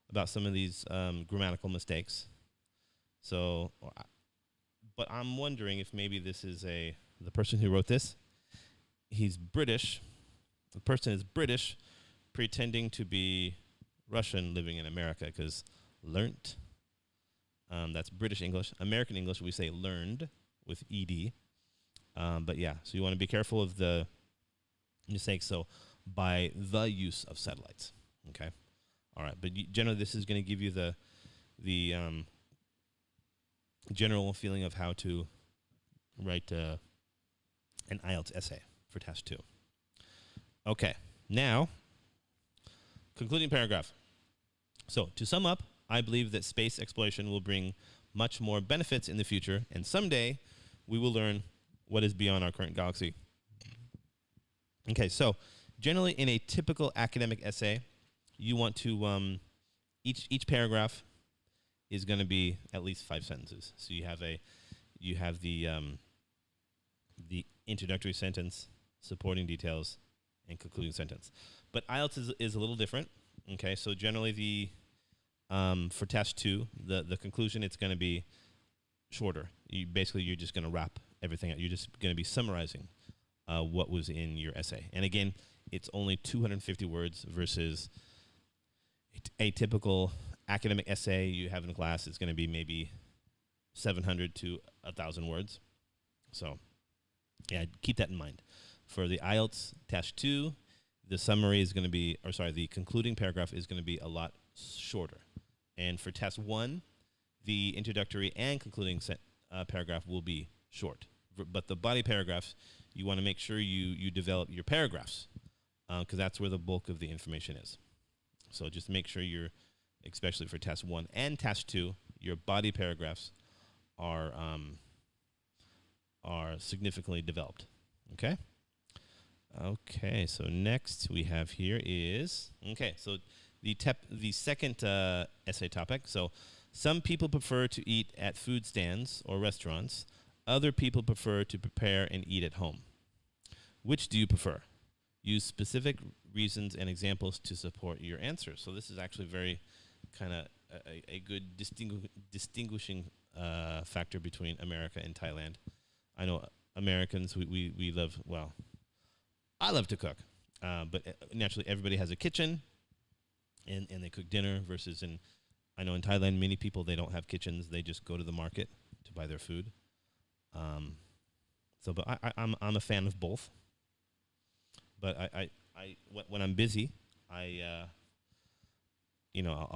about some of these grammatical mistakes. So, but I'm wondering if maybe this is the person who wrote this, he's British. The person is British, pretending to be Russian living in America, because learnt, that's British English. American English, we say learned with ED. But yeah, so you want to be careful of the mistakes. So by the use of satellites. Okay. All right. But generally, this is going to give you the the general feeling of how to write an IELTS essay for task 2. Okay, now, concluding paragraph. So, to sum up, I believe that space exploration will bring much more benefits in the future, and someday we will learn what is beyond our current galaxy. Okay, so generally in a typical academic essay, you want to, each paragraph is going to be at least 5 sentences. So you have the introductory sentence, supporting details, and concluding sentence. But IELTS is a little different. Okay, so generally for task 2, the conclusion, it's going to be shorter. You're just going to wrap everything out. You're just going to be summarizing what was in your essay. And again, it's only 250 words versus a typical academic essay you have in class is going to be maybe 700 to 1,000 words. So, yeah, keep that in mind. For the IELTS Task 2, the summary is going to be, the concluding paragraph is going to be a lot shorter. And for Task 1, the introductory and concluding paragraph will be short. But the body paragraphs, you want to make sure you develop your paragraphs because that's where the bulk of the information is. So just make sure especially for Task 1 and Task 2, your body paragraphs are significantly developed. Okay? Okay, so next we have here is, so the second essay topic. So some people prefer to eat at food stands or restaurants. Other people prefer to prepare and eat at home. Which do you prefer? Use specific reasons and examples to support your answer. So this is actually very kind of a good distinguishing factor between America and Thailand. I know Americans, we love, well, I love to cook, but naturally everybody has a kitchen and they cook dinner versus I know in Thailand, many people, they don't have kitchens. They just go to the market to buy their food. But I'm a fan of both. But when I'm busy, I'll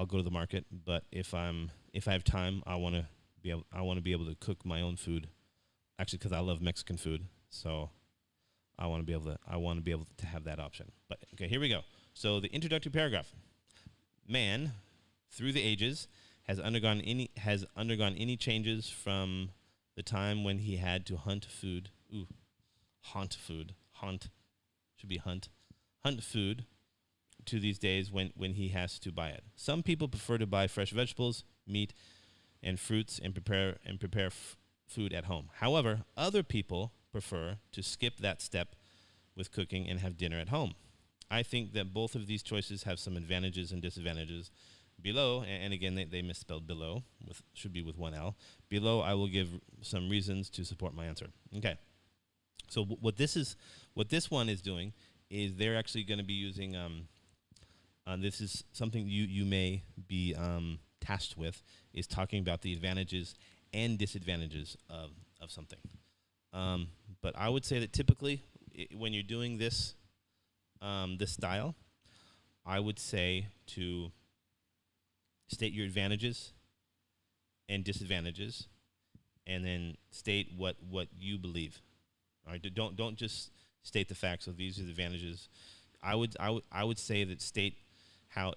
go to the market. But if I have time, I want to be able to cook my own food. Actually, because I love Mexican food, so I want to be able to have that option. But okay, here we go. So the introductory paragraph: Man, through the ages, has undergone any changes from the time when he had to hunt food. Hunt food to these days when he has to buy it. Some people prefer to buy fresh vegetables, meat, and fruits and prepare food at home. However, other people prefer to skip that step with cooking and have dinner at home. I think that both of these choices have some advantages and disadvantages. Below, and again, they misspelled below, should be with one L. Below, I will give some reasons to support my answer. Okay. So what this one is doing is they're actually going to be using, this is something you may be tasked with, is talking about the advantages and disadvantages of something. But I would say that typically, when you're doing this style, I would say to state your advantages and disadvantages, and then state what you believe. All right, don't just state the facts of these are the advantages. I would say that state how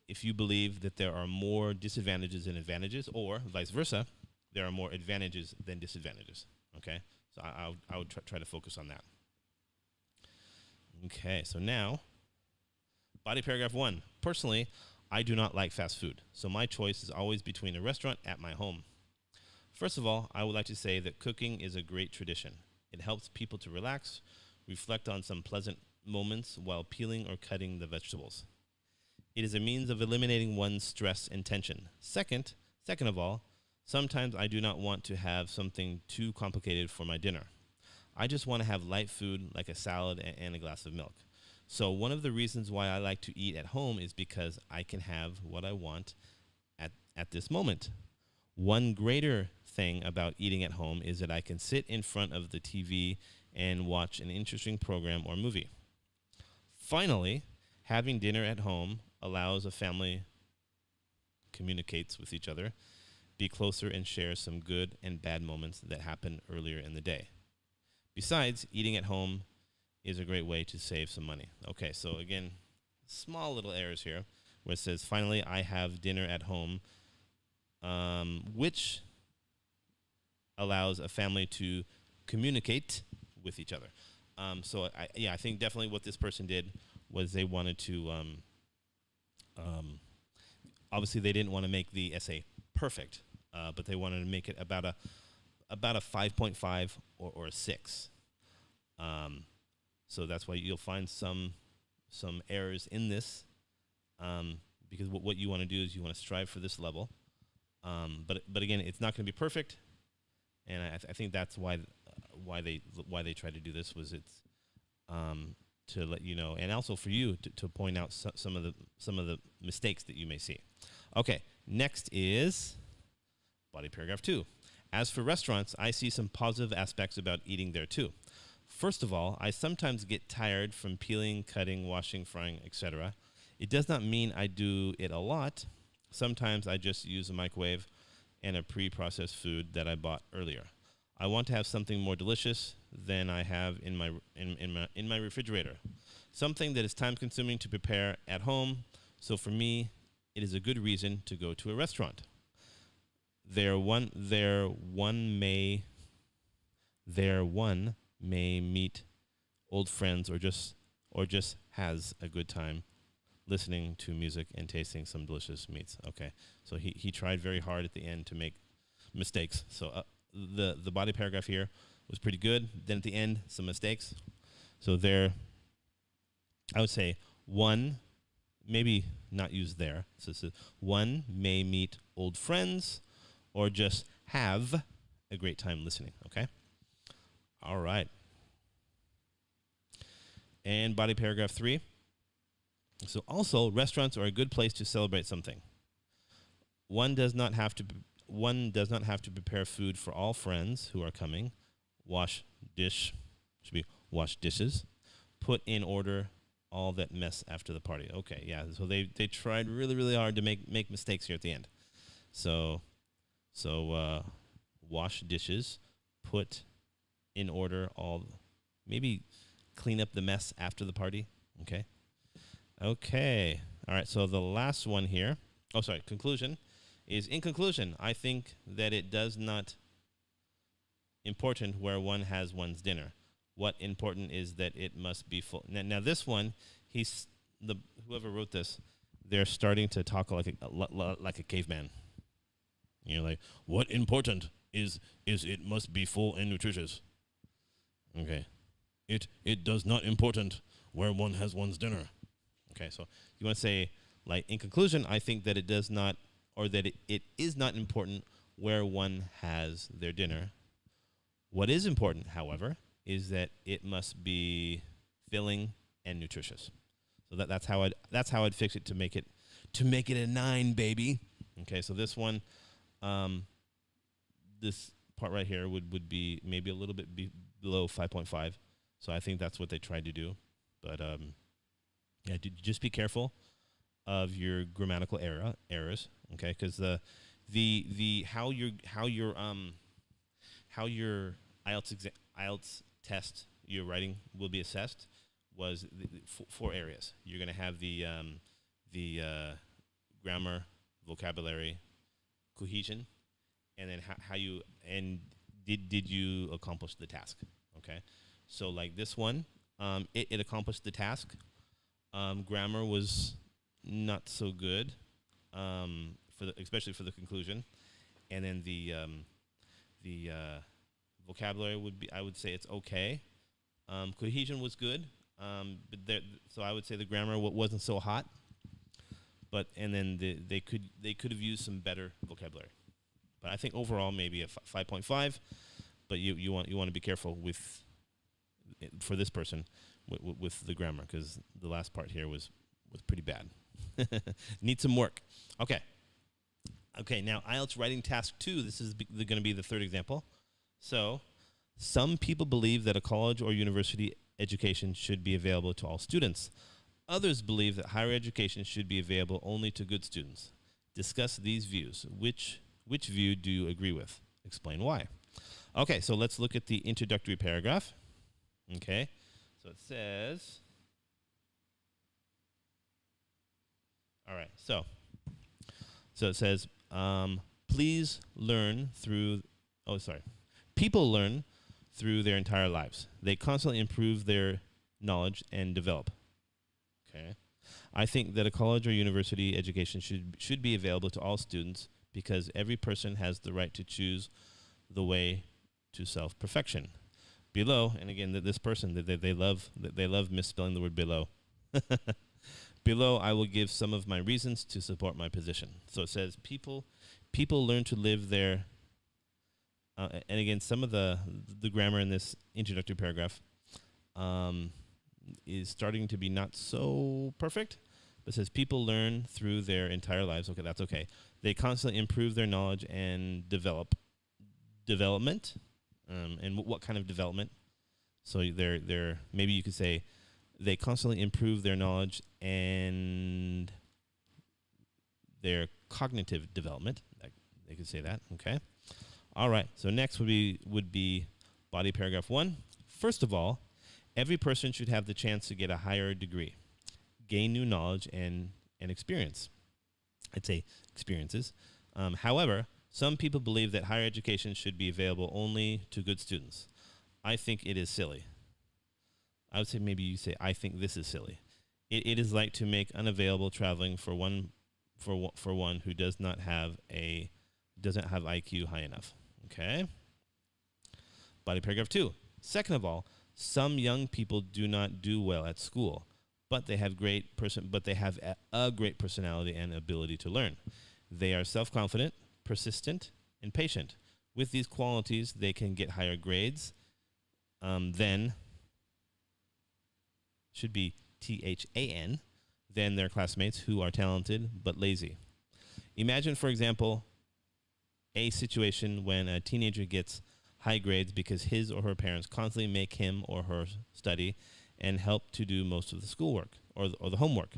if you believe that there are more disadvantages than advantages, or vice versa, there are more advantages than disadvantages. Okay, so I would try to focus on that. Okay, so now, body paragraph 1. Personally, I do not like fast food, so my choice is always between a restaurant at my home. First of all, I would like to say that cooking is a great tradition. It helps people to relax, reflect on some pleasant moments while peeling or cutting the vegetables. It is a means of eliminating one's stress and tension. Second of all, sometimes I do not want to have something too complicated for my dinner. I just want to have light food like a salad and a glass of milk. So one of the reasons why I like to eat at home is because I can have what I want at this moment. One greater thing about eating at home is that I can sit in front of the TV and watch an interesting program or movie. Finally, having dinner at home allows a family communicates with each other. Be closer and share some good and bad moments that happened earlier in the day. Besides, eating at home is a great way to save some money. Okay, so again, small little errors here where it says, finally, I have dinner at home, which allows a family to communicate with each other. So I think definitely what this person did was they wanted to, obviously they didn't want to make the essay perfect, but they wanted to make it about a 5.5 or a 6. So that's why you'll find some errors in this, because what you want to do is you want to strive for this level. But again, it's not going to be perfect, and I think that's why they tried to do this was it's to let you know, and also for you to point out some of the mistakes that you may see. Okay, next is body paragraph 2. As for restaurants, I see some positive aspects about eating there too. First of all, I sometimes get tired from peeling, cutting, washing, frying, etc. It does not mean I do it a lot. Sometimes I just use a microwave and a pre-processed food that I bought earlier. I want to have something more delicious than I have in my refrigerator. Something that is time-consuming to prepare at home. So for me, it is a good reason to go to a restaurant. There one may meet old friends or just has a good time listening to music and tasting some delicious meats. Okay, so he tried very hard at the end to make mistakes. So the body paragraph here was pretty good. Then at the end, some mistakes. So there, I would say one, maybe not used there. So it says, one may meet old friends or just have a great time listening. Okay? All right. And body paragraph 3. So also, restaurants are a good place to celebrate something. One does not have to prepare food for all friends who are coming. Wash dishes. Put in order all that mess after the party. Okay, yeah. So they tried really, really hard to make mistakes here at the end. So wash dishes. Put in order maybe clean up the mess after the party. Okay. Okay. All right. So the last one here. Oh, sorry. Conclusion is, in conclusion, I think that it does not important where one has one's dinner. What important is that it must be full. Now this one, whoever wrote this, they're starting to talk like a caveman. You know, like, what important is it must be full and nutritious. Okay. It does not important where one has one's dinner. Okay, so you want to say, like, in conclusion, I think that it does not, or that it is not important where one has their dinner. What is important, however, is that it must be filling and nutritious. So that's how I'd fix it to make it a 9, baby. Okay, so this one, this part right here would be maybe a little bit below 5.5. So I think that's what they tried to do, but yeah, just be careful of your grammatical errors, okay? Because how your IELTS test your writing will be assessed was 4 areas. You're going to have the grammar, vocabulary, cohesion, and then did you accomplish the task? Okay, so like this one, it accomplished the task. Grammar was not so good, especially for the conclusion, and then the vocabulary I would say it's okay. Cohesion was good, so I would say the grammar wasn't so hot, and then they could have used some better vocabulary, but I think overall maybe a 5.5. But you want to be careful for this person with the grammar, because the last part here was pretty bad. Need some work. Okay, now IELTS writing task 2. This is going to be the third example. So, some people believe that a college or university education should be available to all students. Others believe that higher education should be available only to good students. Discuss these views. Which view do you agree with? Explain why. Okay, so let's look at the introductory paragraph. Okay, so it says, all right, so it says, please learn through, people learn through their entire lives. They constantly improve their knowledge and develop. Okay. I think that a college or university education should be available to all students because every person has the right to choose the way to self-perfection. Below, and again, this person, they love misspelling the word below. Below, I will give some of my reasons to support my position. So it says people learn to live their, and again, some of the grammar in this introductory paragraph is starting to be not so perfect. But it says people learn through their entire lives. Okay, that's okay. They constantly improve their knowledge and development. And what kind of development? So they're maybe you could say they constantly improve their knowledge and their cognitive development. They could say that. Okay. All right. So next would be body paragraph 1. First of all, every person should have the chance to get a higher degree, gain new knowledge and experience. I'd say experiences. However, some people believe that higher education should be available only to good students. I think it is silly. I would say maybe you say, I think this is silly. It is like to make unavailable traveling for one who doesn't have IQ high enough. Okay. Body paragraph 2. Second of all, some young people do not do well at school, but they have a great personality and ability to learn. They are self-confident, persistent, and patient. With these qualities, they can get higher grades than should be THAN than their classmates who are talented but lazy. Imagine, for example, a situation when a teenager gets high grades because his or her parents constantly make him or her study and help to do most of the schoolwork or the homework.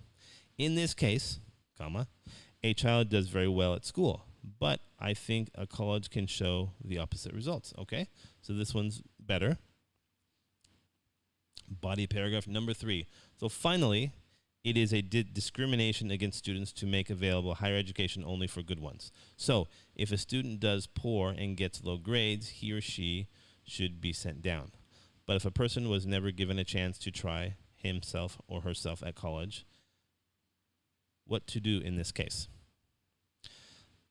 In this case, a child does very well at school, but I think a college can show the opposite results. Okay, so this one's better. Body paragraph number 3. So finally, it is a discrimination against students to make available higher education only for good ones. So if a student does poor and gets low grades, he or she should be sent down. But if a person was never given a chance to try himself or herself at college, what to do in this case?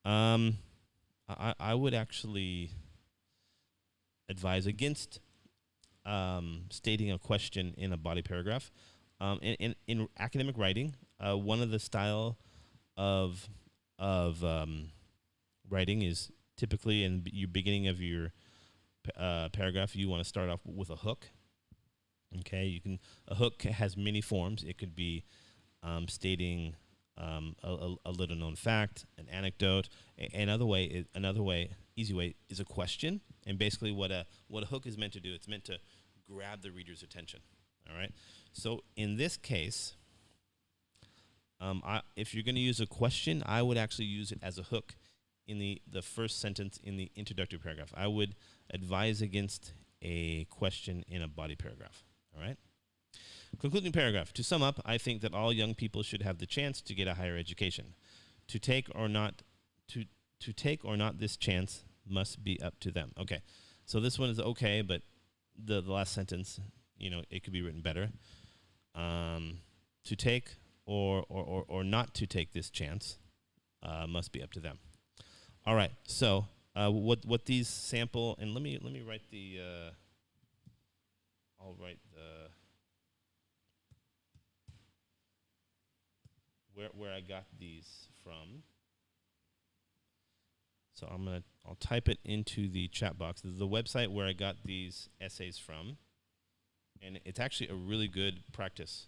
I would actually advise against stating a question in a body paragraph. In academic writing, one of the style of writing is typically in your beginning of your paragraph, you want to start off with a hook. Okay, a hook has many forms. It could be stating a little known fact, an anecdote. Another easy way is a question. And basically, what a hook is meant to do, it's meant to grab the reader's attention. All right. So in this case, if you're going to use a question, I would actually use it as a hook in the first sentence in the introductory paragraph. I would advise against a question in a body paragraph. All right. Concluding paragraph. To sum up, I think that all young people should have the chance to get a higher education. To take or not this chance must be up to them. Okay. So this one is okay, but the last sentence, it could be written better. To take or not to take this chance must be up to them. All right. So what these sample, and let me write the. I'll write the where I got these from. So I'll type it into the chat box. This is the website where I got these essays from. And it's actually a really good practice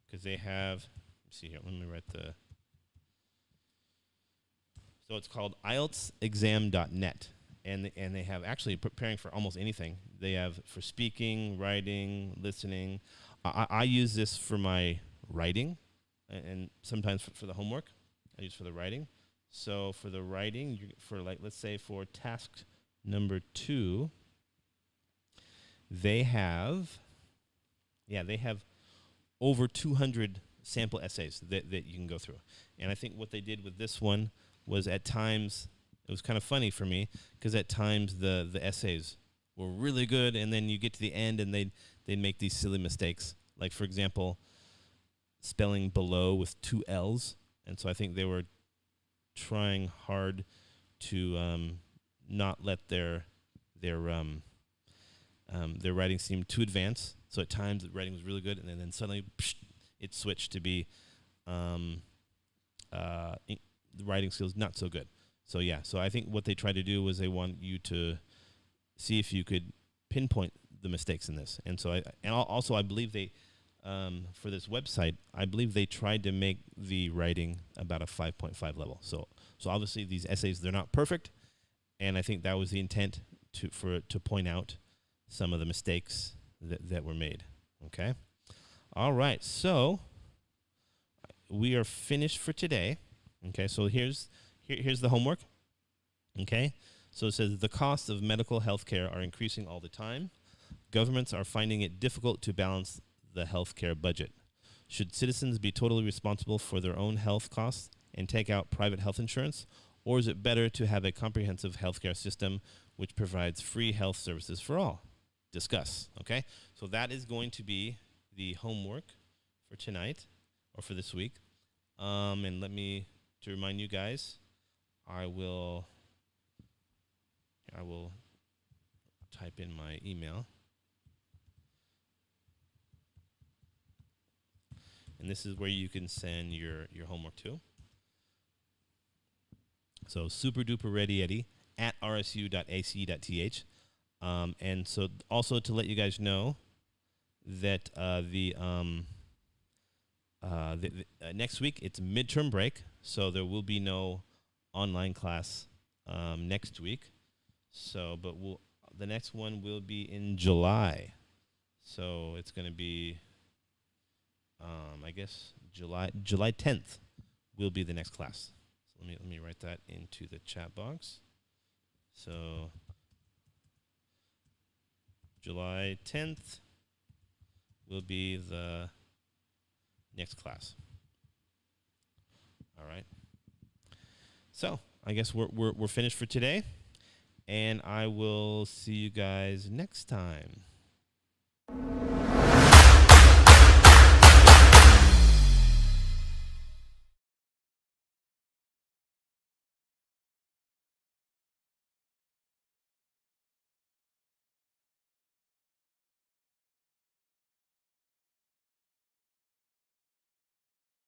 because they have, let's see here, let me write so it's called IELTSexam.net. And they have actually preparing for almost anything. They have for speaking, writing, listening. I use this for my writing and sometimes for the homework. I use for the writing. So for the writing, for like, let's say for task number 2, they have over 200 sample essays that you can go through. And I think what they did with this one was at times, it was kind of funny for me, because at times the essays were really good, and then you get to the end and they'd make these silly mistakes. Like, for example, spelling below with 2 L's. And so I think they were trying hard to not let their writing seem too advanced. So at times the writing was really good, and then suddenly it switched to be the writing skills not so good. So yeah, so I think what they tried to do was they want you to see if you could pinpoint the mistakes in this. And so I believe they for this website, I believe they tried to make the writing about a 5.5 level. So obviously these essays, they're not perfect, and I think that was the intent to point out some of the mistakes that were made. Okay? All right, so we are finished for today. Okay, so here's the homework. Okay, so it says the costs of medical health care are increasing all the time. Governments are finding it difficult to balance the healthcare budget. Should citizens be totally responsible for their own health costs and take out private health insurance, or is it better to have a comprehensive healthcare system which provides free health services for all? Discuss. Okay, so that is going to be the homework for tonight or for this week. And to remind you guys, I will type in my email. And this is where you can send your homework to. So superduperreadyeddie at rsu.ac.th. And so also to let you guys know that next week it's midterm break, so there will be no online class next week. So, but the next one will be in July. So it's going to be, I guess July 10th will be the next class. So let me write that into the chat box. So July 10th will be the next class. All right. So I guess we're finished for today, and I will see you guys next time.